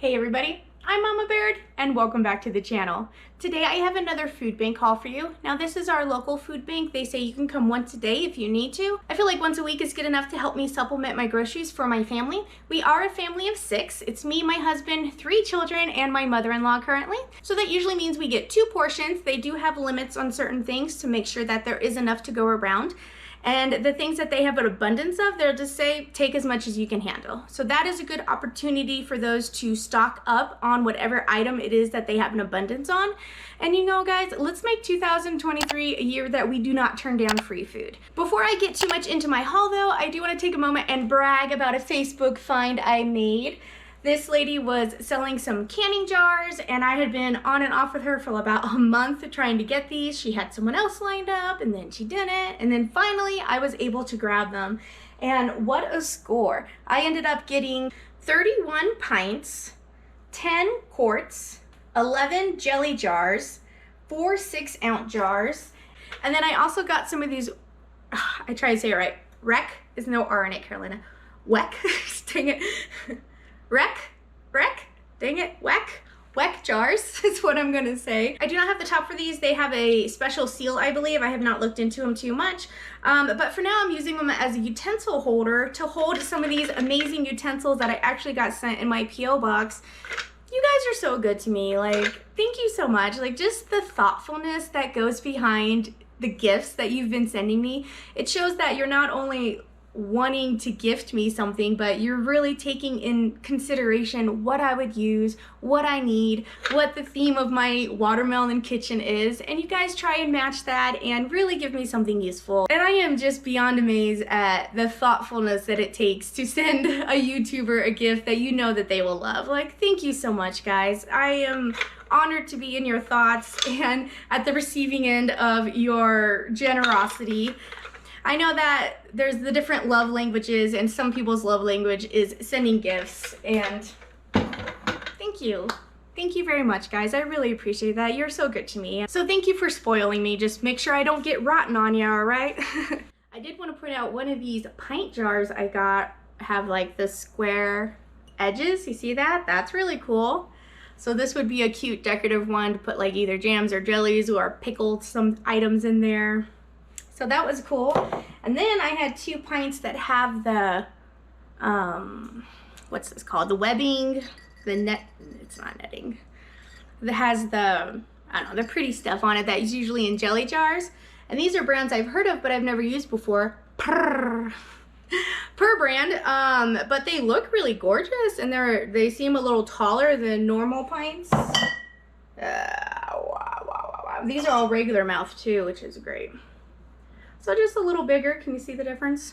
Hey everybody, I'm Mama Baird and welcome back to the channel. Today I have another food bank haul for you. Now this is our local food bank. They say you can come once a day if you need to. I feel like once a week is good enough to help me supplement my groceries for my family. We are a family of 6. It's me, my husband, 3 children, and my mother-in-law currently. So that usually means we get 2 portions. They do have limits on certain things to make sure that there is enough to go around. And the things that they have an abundance of, they'll just say, take as much as you can handle. So that is a good opportunity for those to stock up on whatever item it is that they have an abundance on. And you know, guys, let's make 2023 a year that we do not turn down free food. Before I get too much into my haul though, I do want to take a moment and brag about a Facebook find I made. This lady was selling some canning jars and I had been on and off with her for about a month trying to get these. She had someone else lined up and then she didn't. And then finally I was able to grab them. And what a score. I ended up getting 31 pints, 10 quarts, 11 jelly jars, 4 6-ounce jars. And then I also got some of these, I try to say it right, Rec, there's no R in it, Carolina. Weck, dang it. Wreck, dang it, Weck jars is what I'm gonna say. I do not have the top for these. They have a special seal, I believe. I have not looked into them too much. But for now, I'm using them as a utensil holder to hold some of these amazing utensils that I actually got sent in my P.O. box. You guys are so good to me. Like, thank you so much. Like, just the thoughtfulness that goes behind the gifts that you've been sending me. It shows that you're not only wanting to gift me something, but you're really taking in consideration what I would use, what I need, what the theme of my watermelon kitchen is, and you guys try and match that and really give me something useful. And I am just beyond amazed at the thoughtfulness that it takes to send a YouTuber a gift that you know that they will love. Like, thank you so much, guys. I am honored to be in your thoughts and at the receiving end of your generosity. I know that there's the different love languages and some people's love language is sending gifts, and thank you. Thank you very much, guys. I really appreciate that. You're so good to me. So thank you for spoiling me. Just make sure I don't get rotten on you, all right? I did want to point out one of these pint jars I got have like the square edges. You see that? That's really cool. So this would be a cute decorative one to put like either jams or jellies or pickled some items in there. So that was cool. And then I had 2 pints that have the, what's this called? The webbing, the net, it's not netting. That has the, I don't know, the pretty stuff on it that is usually in jelly jars. And these are brands I've heard of, but I've never used before. Per brand, but they look really gorgeous and they seem a little taller than normal pints. Wow. These are all regular mouth too, which is great. So just a little bigger. Can you see the difference?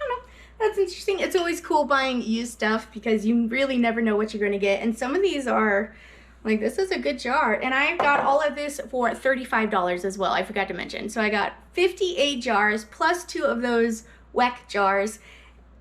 I don't know. That's interesting. It's always cool buying used stuff because you really never know what you're going to get. And some of these are, like, this is a good jar. And I got all of this for $35 as well. I forgot to mention. So I got 58 jars plus 2 of those Weck jars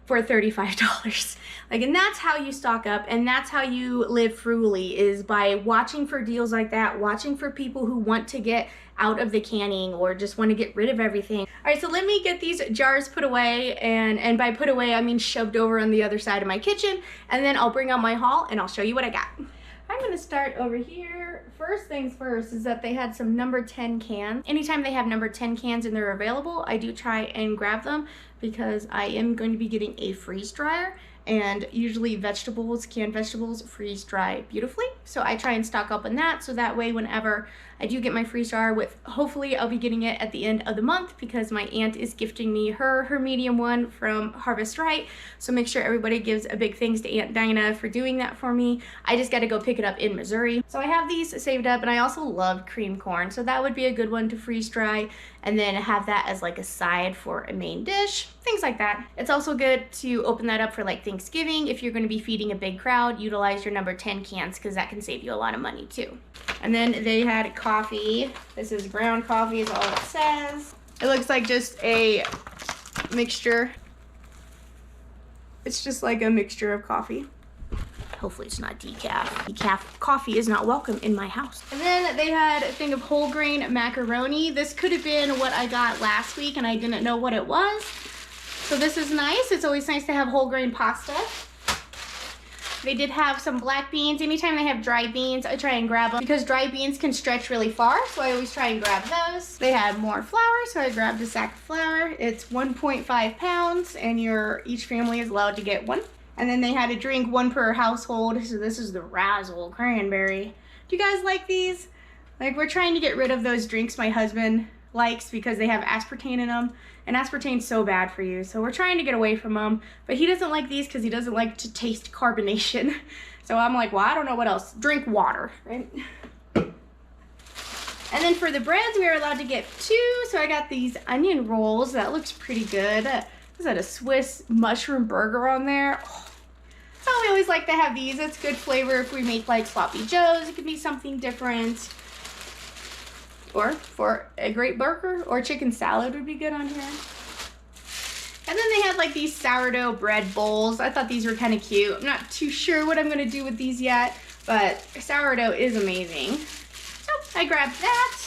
for $35. Like, and that's how you stock up and that's how you live frugally, is by watching for deals like that, watching for people who want to get out of the canning or just want to get rid of everything. All right, so let me get these jars put away, and by put away I mean shoved over on the other side of my kitchen, and then I'll bring out my haul and I'll show you what I got. I'm gonna start over here. First things first is that they had some number 10 cans. Anytime they have number 10 cans and they're available, I do try and grab them because I am going to be getting a freeze dryer, and usually vegetables, canned vegetables, freeze dry beautifully. So I try and stock up on that, so that way whenever I do get my freeze dryer, with hopefully I'll be getting it at the end of the month because my aunt is gifting me her medium one from Harvest Right. So make sure everybody gives a big thanks to Aunt Dinah for doing that for me. I just got to go pick it up in Missouri. So I have these saved up, and I also love cream corn, so that would be a good one to freeze dry and then have that as like a side for a main dish, things like that. It's also good to open that up for like Thanksgiving. If you're going to be feeding a big crowd, utilize your number 10 cans because that can save you a lot of money too. And then they had coffee. This is ground coffee is all it says. It looks like just a mixture. It's just like a mixture of coffee. Hopefully it's not decaf. Decaf coffee is not welcome in my house. And then they had a thing of whole grain macaroni. This could have been what I got last week and I didn't know what it was. So this is nice. It's always nice to have whole grain pasta. They did have some black beans. Anytime they have dry beans, I try and grab them because dry beans can stretch really far, so I always try and grab those. They had more flour, so I grabbed a sack of flour. It's 1.5 pounds, and each family is allowed to get one. And then they had a drink, one per household. So this is the Razzle Cranberry. Do you guys like these? Like, we're trying to get rid of those drinks my husband likes because they have aspartame in them, and aspartame's so bad for you, so we're trying to get away from them. But he doesn't like these because he doesn't like to taste carbonation. So I'm like, well, I don't know what else. Drink water, right? And then for the breads, we were allowed to get 2, so I got these onion rolls. That looks pretty good. Is that a Swiss mushroom burger on there? Oh. So we always like to have these. It's good flavor if we make like sloppy joes. It could be something different. Or for a great burger or chicken salad would be good on here. And then they had like these sourdough bread bowls. I thought these were kind of cute. I'm not too sure what I'm going to do with these yet, but sourdough is amazing. So I grabbed that.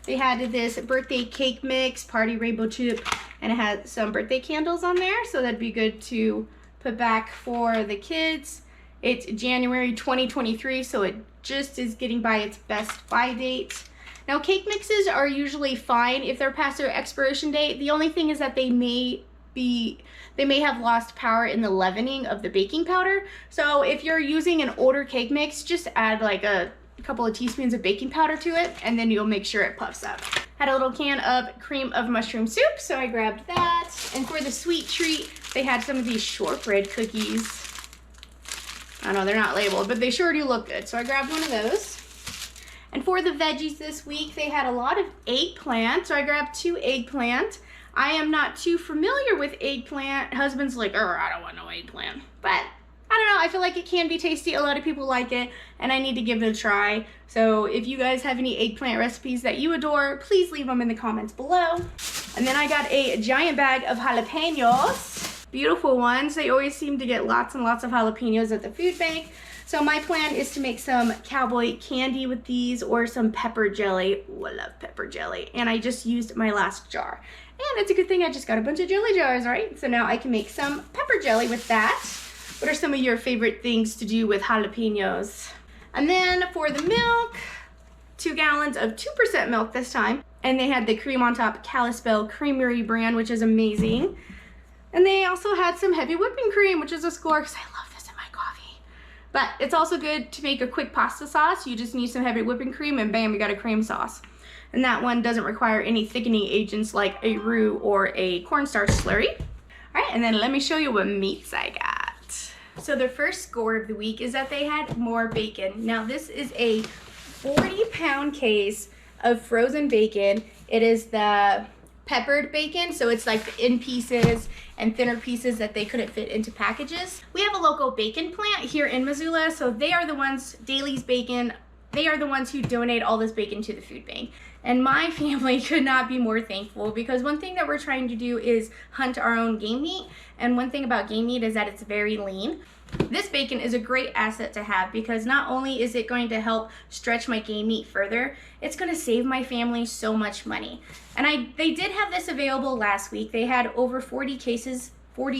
They had this birthday cake mix, party rainbow chip, and it had some birthday candles on there, so that'd be good to put back for the kids. It's January 2023, so it just is getting by its best buy date. Now, cake mixes are usually fine if they're past their expiration date. The only thing is that they may have lost power in the leavening of the baking powder. So if you're using an older cake mix, just add like a couple of teaspoons of baking powder to it, and then you'll make sure it puffs up. Had a little can of cream of mushroom soup, so I grabbed that. And for the sweet treat, they had some of these shortbread cookies. I know they're not labeled, but they sure do look good, so I grabbed one of those. And for the veggies this week, they had a lot of eggplant, so I grabbed 2 eggplant. I am not too familiar with eggplant. Husband's like, I don't want no eggplant. But I don't know, I feel like it can be tasty. A lot of people like it, and I need to give it a try. So if you guys have any eggplant recipes that you adore, please leave them in the comments below. And then I got a giant bag of jalapenos. Beautiful ones. They always seem to get lots and lots of jalapenos at the food bank. So my plan is to make some cowboy candy with these or some pepper jelly. Ooh, I love pepper jelly. And I just used my last jar. And it's a good thing I just got a bunch of jelly jars, right? So now I can make some pepper jelly with that. What are some of your favorite things to do with jalapenos? And then for the milk, 2 gallons of 2% milk this time. And they had the cream on top, Kalispell Creamery brand, which is amazing. And they also had some heavy whipping cream, which is a score because I love this in my coffee. But it's also good to make a quick pasta sauce. You just need some heavy whipping cream and bam, you got a cream sauce. And that one doesn't require any thickening agents like a roux or a cornstarch slurry. All right, and then let me show you what meats I got. So the first score of the week is that they had more bacon. Now this is a 40-pound case of frozen bacon. It is the peppered bacon, so it's like the in pieces and thinner pieces that they couldn't fit into packages. We have a local bacon plant here in Missoula, so they are the ones, Daly's Bacon, they are the ones who donate all this bacon to the food bank. And my family could not be more thankful because one thing that we're trying to do is hunt our own game meat. And one thing about game meat is that it's very lean. This bacon is a great asset to have because not only is it going to help stretch my game meat further, it's going to save my family so much money. And they did have this available last week. They had over 40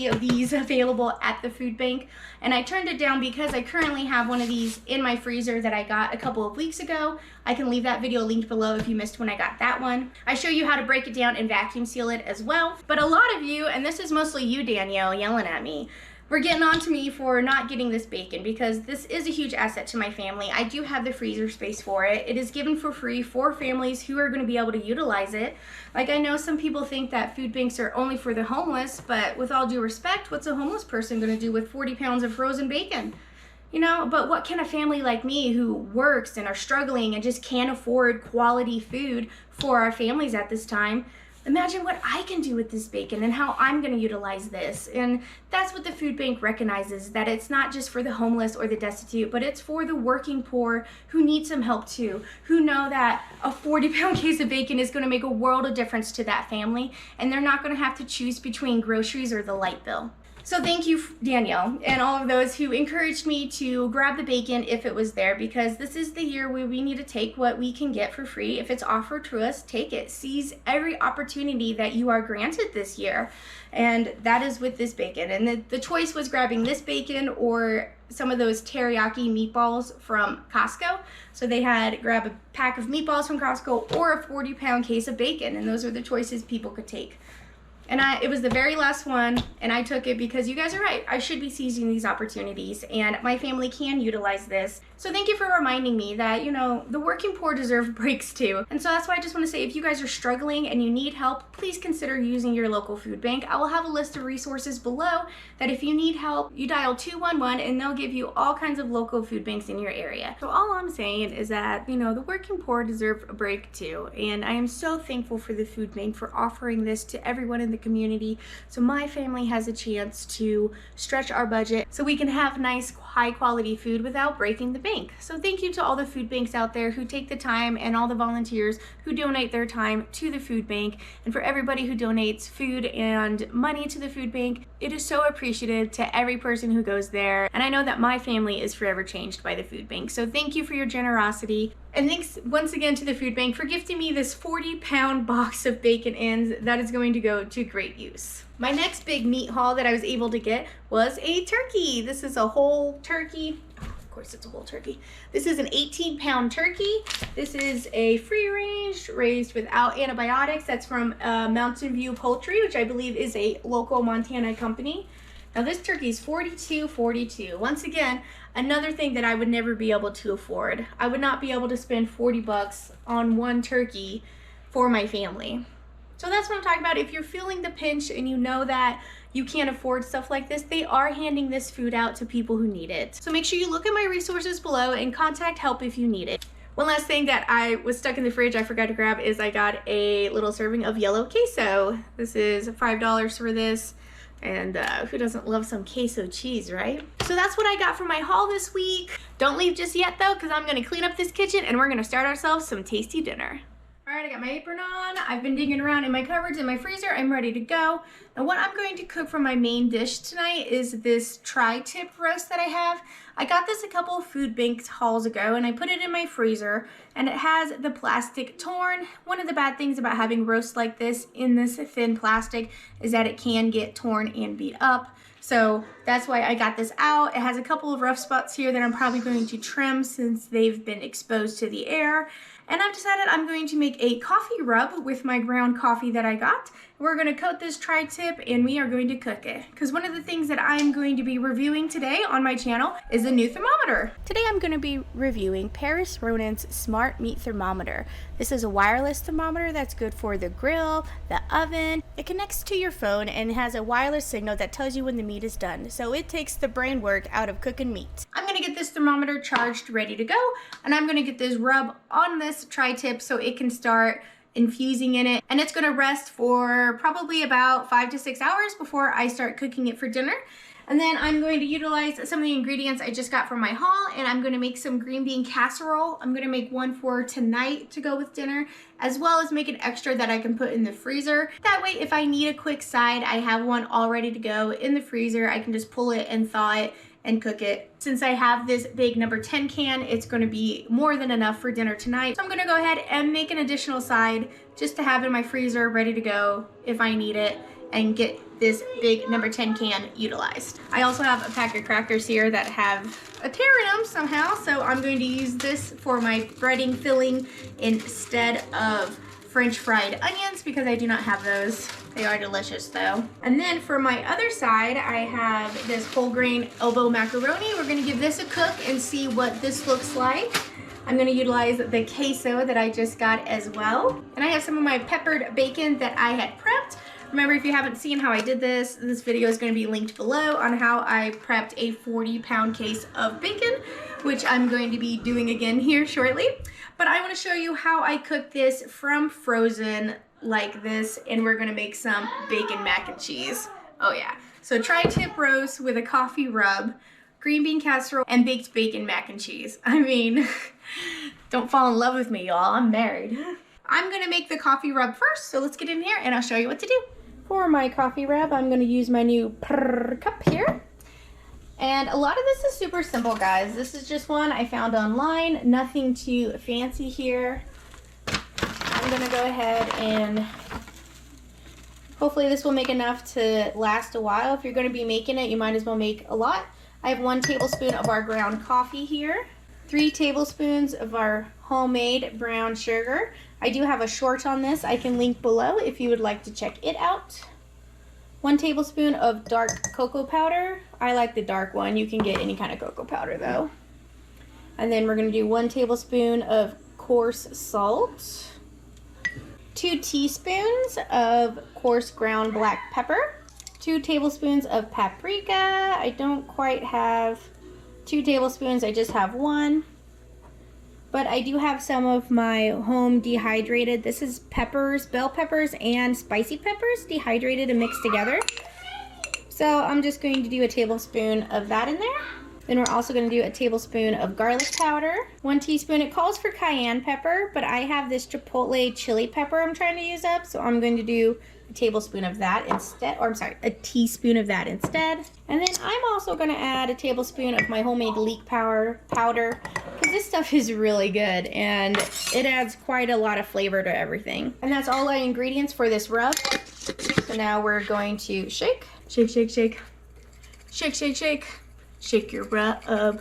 of these available at the food bank, and I turned it down because I currently have one of these in my freezer that I got a couple of weeks ago. I can leave that video linked below if you missed when I got that one. I show you how to break it down and vacuum seal it as well. But a lot of you, and this is mostly you, Danielle, yelling at me, were getting on to me for not getting this bacon because this is a huge asset to my family. I do have the freezer space for it. It is given for free for families who are going to be able to utilize it. Like, I know some people think that food banks are only for the homeless, but with all due respect, what's a homeless person going to do with 40 pounds of frozen bacon? You know, but what can a family like me who works and are struggling and just can't afford quality food for our families at this time? Imagine what I can do with this bacon and how I'm going to utilize this. And that's what the food bank recognizes, that it's not just for the homeless or the destitute, but it's for the working poor who need some help too, who know that a 40-pound case of bacon is going to make a world of difference to that family, and they're not going to have to choose between groceries or the light bill. So thank you, Danielle, and all of those who encouraged me to grab the bacon if it was there, because this is the year where we need to take what we can get for free. If it's offered to us, take it. Seize every opportunity that you are granted this year. And that is with this bacon. And the choice was grabbing this bacon or some of those teriyaki meatballs from Costco. So they had grab a pack of meatballs from Costco or a 40-pound case of bacon. And those are the choices people could take. And it was the very last one, and I took it because you guys are right. I should be seizing these opportunities, and my family can utilize this. So thank you for reminding me that, you know, the working poor deserve breaks too. And so that's why I just want to say, if you guys are struggling and you need help, please consider using your local food bank. I will have a list of resources below that if you need help, you dial 211 and they'll give you all kinds of local food banks in your area. So all I'm saying is that, you know, the working poor deserve a break too. And I am so thankful for the food bank for offering this to everyone in the community, so my family has a chance to stretch our budget so we can have nice, high quality food without breaking the bank. So thank you to all the food banks out there who take the time, and all the volunteers who donate their time to the food bank, and for everybody who donates food and money to the food bank. It is so appreciated to every person who goes there, and I know that my family is forever changed by the food bank. So thank you for your generosity. And thanks once again to the food bank for gifting me this 40-pound box of bacon ends that is going to go to great use. My next big meat haul that I was able to get was a turkey. This is a whole turkey. Of course it's a whole turkey. This is an 18-pound turkey. This is a free range, raised without antibiotics. That's from Mountain View Poultry, which I believe is a local Montana company. Now this turkey is $42.42. Once again, another thing that I would never be able to afford. I would not be able to spend 40 bucks on one turkey for my family. So that's what I'm talking about. If you're feeling the pinch and you know that you can't afford stuff like this, they are handing this food out to people who need it. So make sure you look at my resources below and contact help if you need it. One last thing that I was stuck in the fridge I forgot to grab is I got a little serving of yellow queso. This is $5 for this. And who doesn't love some queso cheese, right? So that's what I got for my haul this week. Don't leave just yet though, because I'm gonna clean up this kitchen and we're gonna start ourselves some tasty dinner. All right, I got my apron on. I've been digging around in my cupboards and my freezer. I'm ready to go. Now what I'm going to cook for my main dish tonight is this tri-tip roast that I have. I got this a couple of food bank hauls ago and I put it in my freezer, and it has the plastic torn. One of the bad things about having roast like this in this thin plastic is that it can get torn and beat up. So that's why I got this out. It has a couple of rough spots here that I'm probably going to trim since they've been exposed to the air. And I've decided I'm going to make a coffee rub with my ground coffee that I got. We're going to coat this tri-tip and we are going to cook it. Because one of the things that I'm going to be reviewing today on my channel is a new thermometer. Today I'm going to be reviewing Rhône's Smart Meat Thermometer. This is a wireless thermometer that's good for the grill, the oven. It connects to your phone and has a wireless signal that tells you when the meat is done. So it takes the brain work out of cooking meat. I'm going to get this thermometer charged, ready to go. And I'm going to get this rub on this tri-tip so it can start infusing in it, and it's going to rest for probably about 5 to 6 hours before I start cooking it for dinner. And then I'm going to utilize some of the ingredients I just got from my haul, and I'm going to make some green bean casserole. I'm going to make one for tonight to go with dinner, as well as make an extra that I can put in the freezer. That way, if I need a quick side, I have one all ready to go in the freezer. I can just pull it and thaw it and cook it. Since I have this big number 10 can, it's going to be more than enough for dinner tonight. So I'm going to go ahead and make an additional side just to have in my freezer ready to go if I need it, and get this big number 10 can utilized. I also have a pack of crackers here that have a tear in them somehow, so I'm going to use this for my breading filling instead of French fried onions because I do not have those. They are delicious though. And then for my other side, I have this whole grain elbow macaroni. We're gonna give this a cook and see what this looks like. I'm gonna utilize the queso that I just got as well. And I have some of my peppered bacon that I had prepped. Remember, if you haven't seen how I did this video is going to be linked below on how I prepped a 40-pound case of bacon, which I'm going to be doing again here shortly. But I want to show you how I cook this from frozen like this, and we're going to make some bacon mac and cheese. Oh yeah. So tri-tip roast with a coffee rub, green bean casserole, and baked bacon mac and cheese. I mean, don't fall in love with me, y'all. I'm married. I'm going to make the coffee rub first, so let's get in here and I'll show you what to do. For my coffee wrap, I'm going to use my new cup here. And a lot of this is super simple, guys. This is just one I found online. Nothing too fancy here. I'm going to go ahead and hopefully this will make enough to last a while. If you're going to be making it, you might as well make a lot. I have 1 tablespoon of our ground coffee here. 3 tablespoons of our homemade brown sugar. I do have a short on this. I can link below if you would like to check it out. 1 tablespoon of dark cocoa powder. I like the dark one. You can get any kind of cocoa powder though. And then we're going to do 1 tablespoon of coarse salt. 2 teaspoons of coarse ground black pepper. 2 tablespoons of paprika. I don't quite have 2 tablespoons. I just have 1. But I do have some of my home dehydrated. This is peppers, bell peppers, and spicy peppers dehydrated and mixed together. So I'm just going to do a tablespoon of that in there. Then we're also going to do a tablespoon of garlic powder. 1 teaspoon. It calls for cayenne pepper, but I have this chipotle chili pepper I'm trying to use up. So I'm going to do a tablespoon of that instead, or I'm sorry, a teaspoon of that instead. And then I'm also going to add a tablespoon of my homemade leek powder, because this stuff is really good and it adds quite a lot of flavor to everything. And that's all our ingredients for this rub. So now we're going to shake. Shake, shake, shake. Shake, shake, shake. Shake your rub.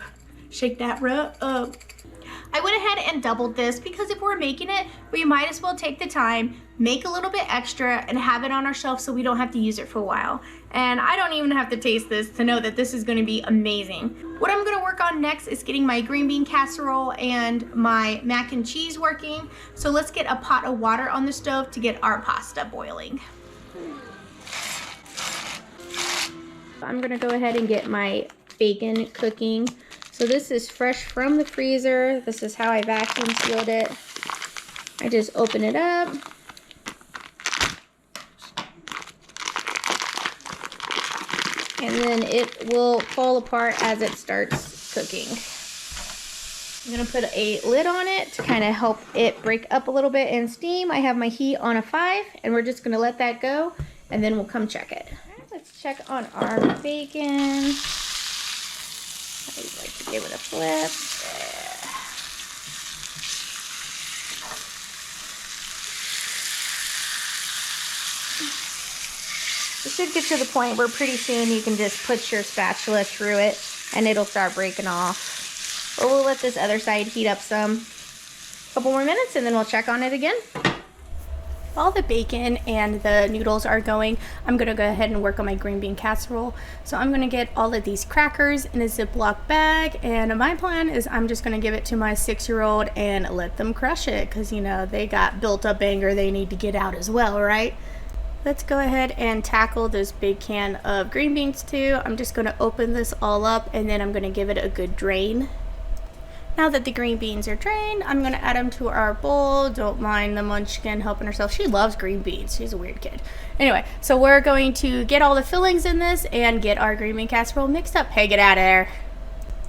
Shake that rub. I went ahead and doubled this because if we're making it, we might as well take the time, make a little bit extra, and have it on our shelf so we don't have to use it for a while. And I don't even have to taste this to know that this is going to be amazing. What I'm going to work on next is getting my green bean casserole and my mac and cheese working. So let's get a pot of water on the stove to get our pasta boiling. I'm going to go ahead and get my bacon cooking. So this is fresh from the freezer. This is how I vacuum sealed it. I just open it up. And then it will fall apart as it starts cooking. I'm going to put a lid on it to kind of help it break up a little bit in steam. I have my heat on a 5 and we're just going to let that go and then we'll come check it. All right, let's check on our bacon. I like to give it a flip. It should get to the point where pretty soon you can just put your spatula through it and it'll start breaking off. Or we'll let this other side heat up some. A couple more minutes and then we'll check on it again. While the bacon and the noodles are going, I'm gonna go ahead and work on my green bean casserole. So I'm gonna get all of these crackers in a Ziploc bag, and my plan is I'm just gonna give it to my 6-year-old and let them crush it, because you know, they got built up anger they need to get out as well, right? Let's go ahead and tackle this big can of green beans too. I'm just gonna open this all up and then I'm gonna give it a good drain. Now that the green beans are drained, I'm gonna add them to our bowl. Don't mind the munchkin helping herself. She loves green beans. She's a weird kid. Anyway, so we're going to get all the fillings in this and get our green bean casserole mixed up. Hey, get out of there.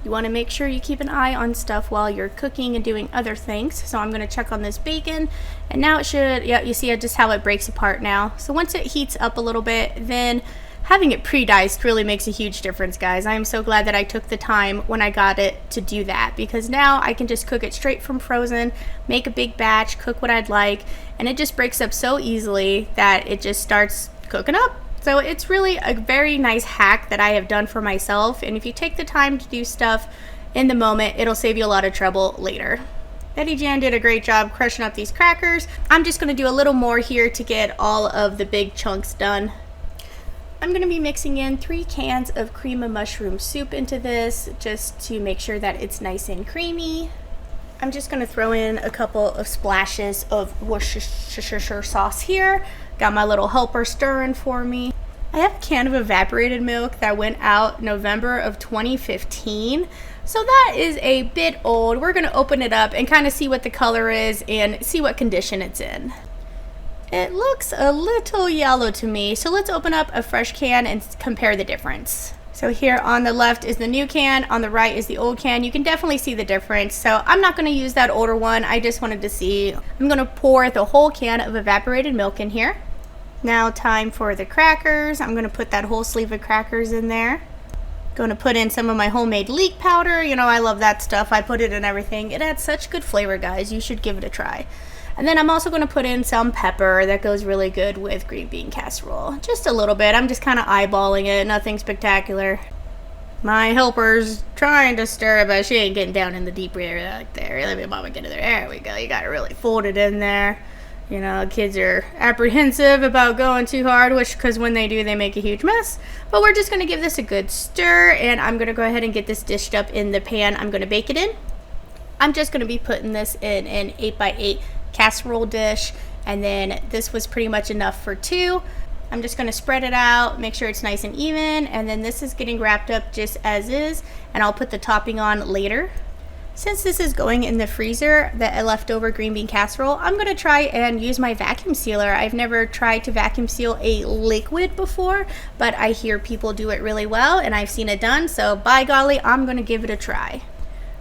You wanna make sure you keep an eye on stuff while you're cooking and doing other things. So I'm gonna check on this bacon, and now it should, yeah, you see just how it breaks apart now. So once it heats up a little bit, then having it pre-diced really makes a huge difference, guys. I am so glad that I took the time when I got it to do that, because now I can just cook it straight from frozen, make a big batch, cook what I'd like, and it just breaks up so easily that it just starts cooking up. So it's really a very nice hack that I have done for myself, and if you take the time to do stuff in the moment, it'll save you a lot of trouble later. Betty Jan did a great job crushing up these crackers. I'm just going to do a little more here to get all of the big chunks done. I'm going to be mixing in 3 cans of cream of mushroom soup into this, just to make sure that it's nice and creamy. I'm just going to throw in a couple of splashes of Worcestershire sauce here. Got my little helper stirring for me. I have a can of evaporated milk that went out November of 2015. So that is a bit old. We're going to open it up and kind of see what the color is and see what condition it's in. It looks a little yellow to me, so let's open up a fresh can and compare the difference. So here on the left is the new can, on the right is the old can. You can definitely see the difference, so I'm not going to use that older one. I just wanted to see. I'm going to pour the whole can of evaporated milk in here. Now time for the crackers. I'm going to put that whole sleeve of crackers in there. Going to put in some of my homemade leek powder. You know, I love that stuff. I put it in everything. It adds such good flavor, guys. You should give it a try. And then I'm also going to put in some pepper. That goes really good with green bean casserole. Just a little bit. I'm just kind of eyeballing it. Nothing spectacular. My helper's trying to stir it, but she ain't getting down in the deep area like there. Let me mama get in there. There we go. You got to really fold it in there. You know, kids are apprehensive about going too hard, because when they do, they make a huge mess. But we're just going to give this a good stir, and I'm going to go ahead and get this dished up in the pan I'm going to bake it in. I'm just going to be putting this in an 8x8 casserole dish, and then this was pretty much enough for 2. I'm just going to spread it out, make sure it's nice and even, and then this is getting wrapped up just as is, and I'll put the topping on later. Since this is going in the freezer, the leftover green bean casserole, I'm going to try and use my vacuum sealer. I've never tried to vacuum seal a liquid before, but I hear people do it really well, and I've seen it done, so by golly, I'm going to give it a try.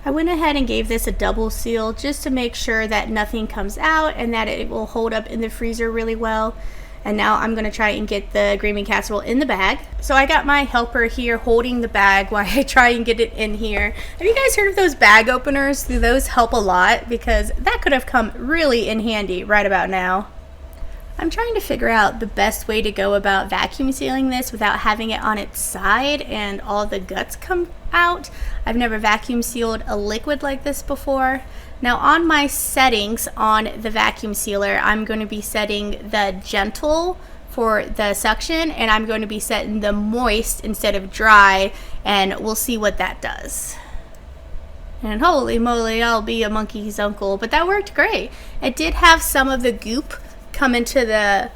I went ahead and gave this a double seal just to make sure that nothing comes out and that it will hold up in the freezer really well. And now I'm going to try and get the green bean casserole in the bag. So I got my helper here holding the bag while I try and get it in here. Have you guys heard of those bag openers? Do those help a lot? Because that could have come really in handy right about now. I'm trying to figure out the best way to go about vacuum sealing this without having it on its side and all the guts come out. I've never vacuum sealed a liquid like this before. Now on my settings on the vacuum sealer, I'm going to be setting the gentle for the suction, and I'm going to be setting the moist instead of dry, and we'll see what that does. And holy moly, I'll be a monkey's uncle, but that worked great. It did have some of the goop come into the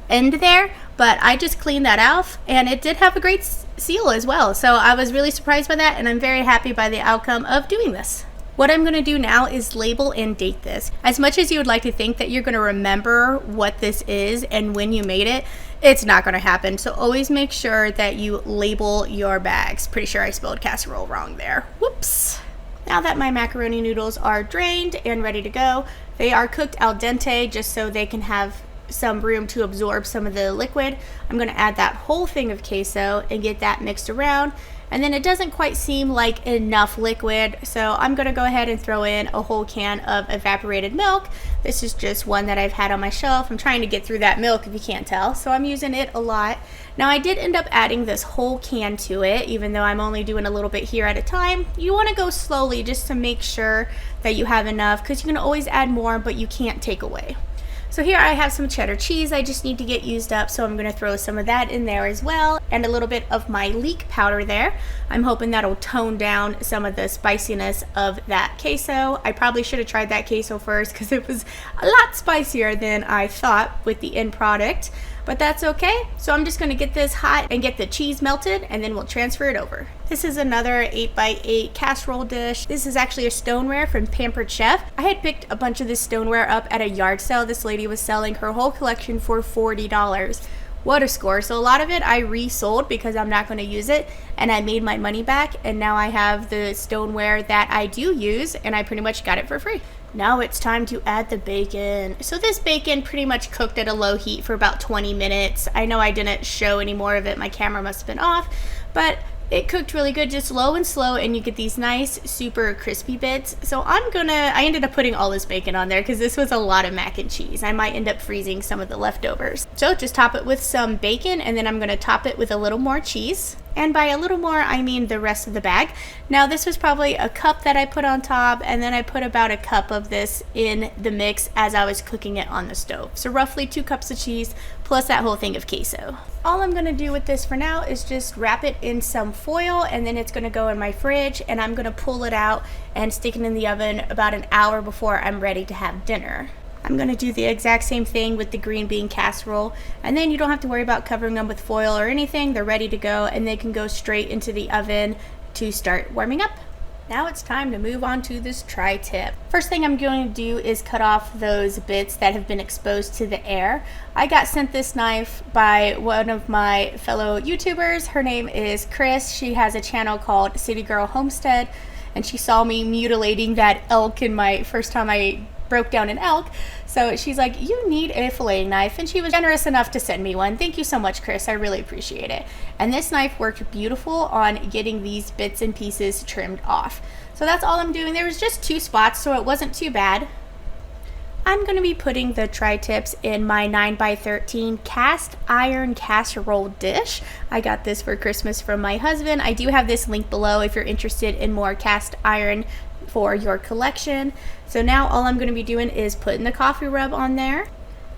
end there, but I just cleaned that off, and it did have a great seal as well. So I was really surprised by that, and I'm very happy by the outcome of doing this. What I'm going to do now is label and date this. As much as you would like to think that you're going to remember what this is and when you made it, it's not going to happen. So always make sure that you label your bags. Pretty sure I spelled casserole wrong there. Whoops. Now that my macaroni noodles are drained and ready to go, they are cooked al dente just so they can have some room to absorb some of the liquid. I'm going to add that whole thing of queso and get that mixed around. And then it doesn't quite seem like enough liquid, so I'm going to go ahead and throw in a whole can of evaporated milk. This is just one that I've had on my shelf. I'm trying to get through that milk if you can't tell, so I'm using it a lot. Now I did end up adding this whole can to it, even though I'm only doing a little bit here at a time. You want to go slowly just to make sure that you have enough, because you can always add more, but you can't take away. So here I have some cheddar cheese I just need to get used up, so I'm going to throw some of that in there as well, and a little bit of my leek powder there. I'm hoping that'll tone down some of the spiciness of that queso. I probably should have tried that queso first because it was a lot spicier than I thought with the end product, but that's okay. So I'm just going to get this hot and get the cheese melted, and then we'll transfer it over. This is another 8x8 casserole dish. This is actually a stoneware from Pampered Chef. I had picked a bunch of this stoneware up at a yard sale. This lady was selling her whole collection for $40. What a score. So a lot of it I resold because I'm not going to use it, and I made my money back, and now I have the stoneware that I do use, and I pretty much got it for free. Now it's time to add the bacon. So this bacon pretty much cooked at a low heat for about 20 minutes. I know I didn't show any more of it. My camera must have been off, but it cooked really good, just low and slow, and you get these nice, super crispy bits. So I ended up putting all this bacon on there because this was a lot of mac and cheese. I might end up freezing some of the leftovers. So just top it with some bacon, and then I'm gonna top it with a little more cheese. And by a little more, I mean the rest of the bag. Now this was probably a cup that I put on top, and then I put about a cup of this in the mix as I was cooking it on the stove. So roughly 2 cups of cheese plus that whole thing of queso. All I'm gonna do with this for now is just wrap it in some foil, and then it's gonna go in my fridge, and I'm gonna pull it out and stick it in the oven about an hour before I'm ready to have dinner. I'm going to do the exact same thing with the green bean casserole, and then you don't have to worry about covering them with foil or anything. They're ready to go, and they can go straight into the oven to start warming up. Now it's time to move on to this tri-tip. First thing I'm going to do is cut off those bits that have been exposed to the air. I got sent this knife by one of my fellow YouTubers. Her name is Chris. She has a channel called City Girl Homestead, and she saw me mutilating that elk in my first time I broke down an elk. So she's like, you need a filleting knife, and she was generous enough to send me one. Thank you so much, Chris. I really appreciate it. And this knife worked beautiful on getting these bits and pieces trimmed off. So that's all I'm doing. There was just 2 spots, so it wasn't too bad. I'm going to be putting the tri-tips in my 9x13 cast iron casserole dish. I got this for Christmas from my husband. I do have this link below if you're interested in more cast iron for your collection. So now all I'm going to be doing is putting the coffee rub on there.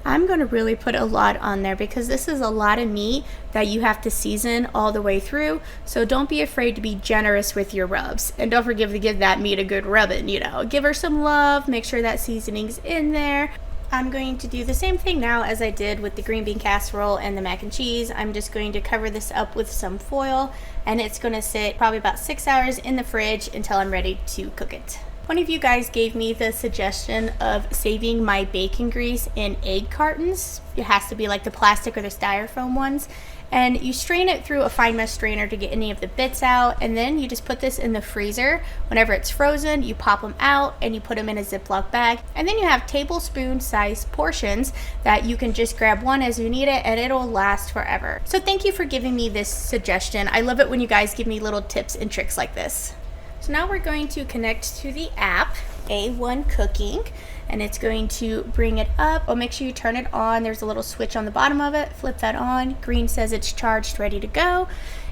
I'm going to really put a lot on there because this is a lot of meat that you have to season all the way through. So don't be afraid to be generous with your rubs. And don't forget to give that meat a good rubbing, you know. Give her some love, make sure that seasoning's in there. I'm going to do the same thing now as I did with the green bean casserole and the mac and cheese. I'm just going to cover this up with some foil, and it's going to sit probably about 6 hours in the fridge until I'm ready to cook it. One of you guys gave me the suggestion of saving my bacon grease in egg cartons. It has to be like the plastic or the styrofoam ones. And you strain it through a fine mesh strainer to get any of the bits out, and then you just put this in the freezer. Whenever it's frozen, you pop them out and you put them in a Ziploc bag. And then you have tablespoon sized portions that you can just grab one as you need it, and it'll last forever. So thank you for giving me this suggestion. I love it when you guys give me little tips and tricks like this. So now we're going to connect to the app, A1 Cooking, and it's going to bring it up. Oh, make sure you turn it on. There's a little switch on the bottom of it. Flip that on. Green says it's charged, ready to go.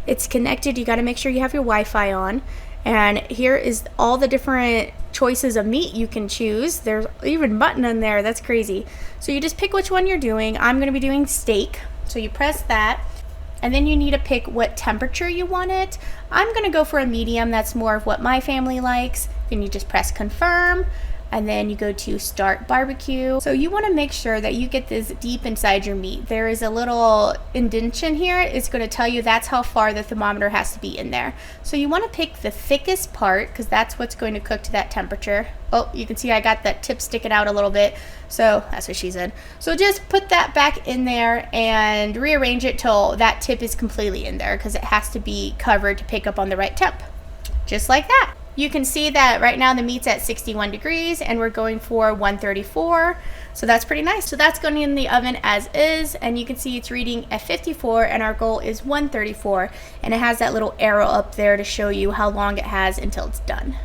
It's connected. You got to make sure you have your Wi-Fi on. And here is all the different choices of meat you can choose. There's even mutton in there. That's crazy. So you just pick which one you're doing. I'm going to be doing steak. So you press that. And then you need to pick what temperature you want it. I'm gonna go for a medium. That's more of what my family likes. Then you just press confirm, and then you go to start barbecue. So you wanna make sure that you get this deep inside your meat. There is a little indentation here. It's gonna tell you that's how far the thermometer has to be in there. So you wanna pick the thickest part because that's what's going to cook to that temperature. Oh, you can see I got that tip sticking out a little bit. So that's what she said. So just put that back in there and rearrange it till that tip is completely in there because it has to be covered to pick up on the right temp. Just like that. You can see that right now the meat's at 61 degrees and we're going for 134. So that's pretty nice. So that's going in the oven as is, and you can see it's reading at 54 and our goal is 134, and it has that little arrow up there to show you how long it has until it's done.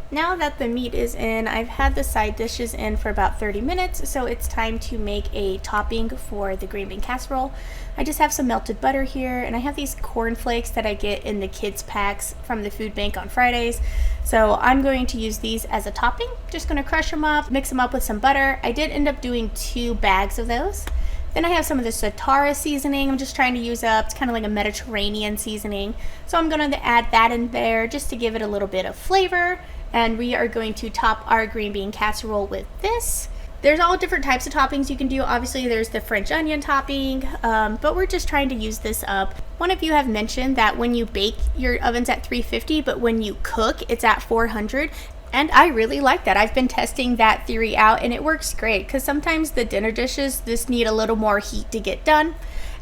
Now that the meat is in, I've had the side dishes in for about 30 minutes, so it's time to make a topping for the green bean casserole. I just have some melted butter here, and I have these corn flakes that I get in the kids packs from the food bank on Fridays. So I'm going to use these as a topping. Just going to crush them up, mix them up with some butter. I did end up doing 2 bags of those. Then I have some of the Satara seasoning I'm just trying to use up. It's kind of like a Mediterranean seasoning. So I'm going to add that in there just to give it a little bit of flavor. And we are going to top our green bean casserole with this. There's all different types of toppings you can do. Obviously, there's the French onion topping, but we're just trying to use this up. One of you have mentioned that when you bake, your oven's at 350, but when you cook, it's at 400. And I really like that. I've been testing that theory out, and it works great because sometimes the dinner dishes just need a little more heat to get done.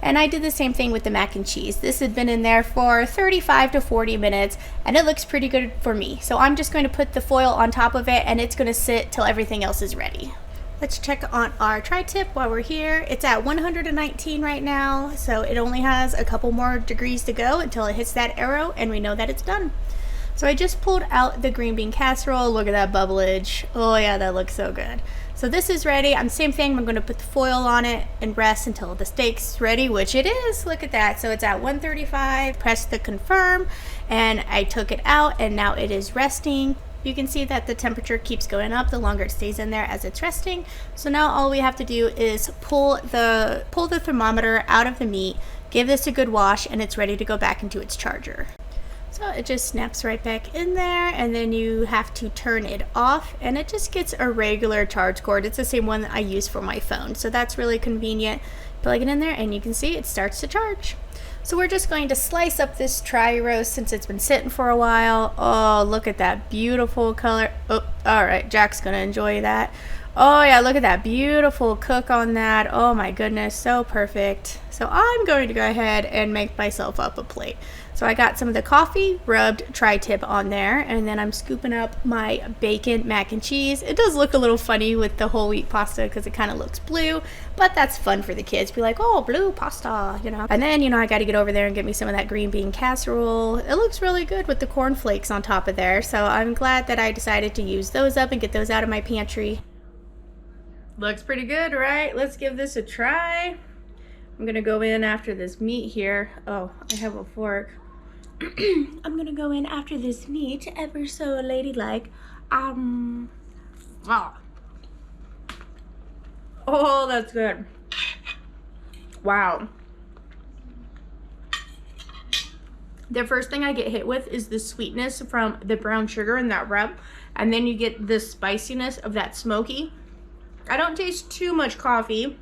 And I did the same thing with the mac and cheese. This had been in there for 35 to 40 minutes, and it looks pretty good for me. So I'm just going to put the foil on top of it, and it's going to sit till everything else is ready. Let's check on our tri-tip while we're here. It's at 119 right now, so it only has a couple more degrees to go until it hits that arrow, and we know that it's done. So I just pulled out the green bean casserole. Look at that bubblage. Oh yeah, that looks so good. So this is ready. Same thing, I'm going to put the foil on it and rest until the steak's ready, which it is. Look at that. So it's at 135. Press the confirm, and I took it out, and now it is resting. You can see that the temperature keeps going up the longer it stays in there as it's resting. So now all we have to do is pull the thermometer out of the meat, give this a good wash, and it's ready to go back into its charger. So it just snaps right back in there, and then you have to turn it off, and it just gets a regular charge cord. It's the same one that I use for my phone, so that's really convenient. Plug it in there, and you can see it starts to charge. So we're just going to slice up this tri-roast since it's been sitting for a while. Oh, look at that beautiful color. Oh, all right, Jack's gonna enjoy that. Oh yeah, look at that beautiful cook on that. Oh my goodness, so perfect. So I'm going to go ahead and make myself up a plate. So I got some of the coffee rubbed tri-tip on there, and then I'm scooping up my bacon mac and cheese. It does look a little funny with the whole wheat pasta because it kind of looks blue, but that's fun for the kids. Be like, oh, blue pasta, you know. And then, you know, I got to get over there and get me some of that green bean casserole. It looks really good with the corn flakes on top of there, so I'm glad that I decided to use those up and get those out of my pantry. Looks pretty good, right? Let's give this a try. I'm gonna go in after this meat here. Oh, I have a fork. I'm gonna go in after this meat, ever so ladylike. Oh, that's good. Wow. The first thing I get hit with is the sweetness from the brown sugar and that rub, and then you get the spiciness of that smoky. I don't taste too much coffee.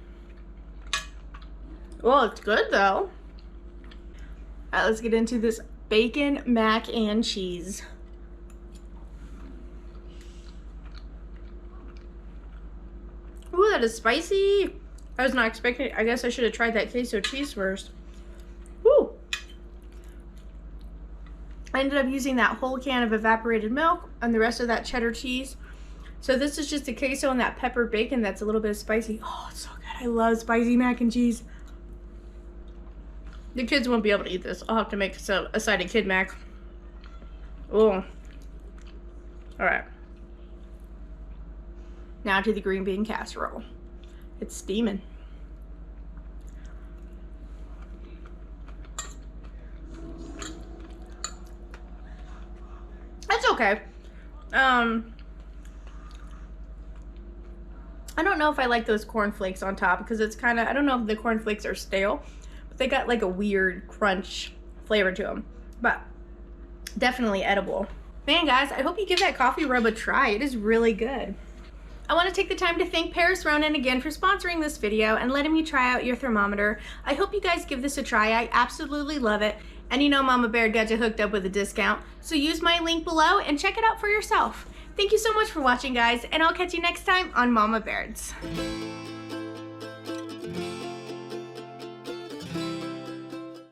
Well, it's good though. All right, let's get into this bacon mac and cheese. Ooh, that is spicy. I was not expecting it. I guess I should have tried that queso cheese first. Woo! I ended up using that whole can of evaporated milk and the rest of that cheddar cheese. So this is just a queso and that pepper bacon that's a little bit spicy. Oh, it's so good. I love spicy mac and cheese. The kids won't be able to eat this. I'll have to make a side of kid mac. Oh. Alright. Now to the green bean casserole. It's steaming. That's okay. I don't know if I like those cornflakes on top because it's kind of, I don't know if the cornflakes are stale. They got like a weird crunch flavor to them, but definitely edible. Man, guys, I hope you give that coffee rub a try. It is really good. I want to take the time to thank Rhône again for sponsoring this video and letting me try out your thermometer. I hope you guys give this a try. I absolutely love it. And you know Mama Baird got you hooked up with a discount, so use my link below and check it out for yourself. Thank you so much for watching, guys, and I'll catch you next time on Mama Baird's.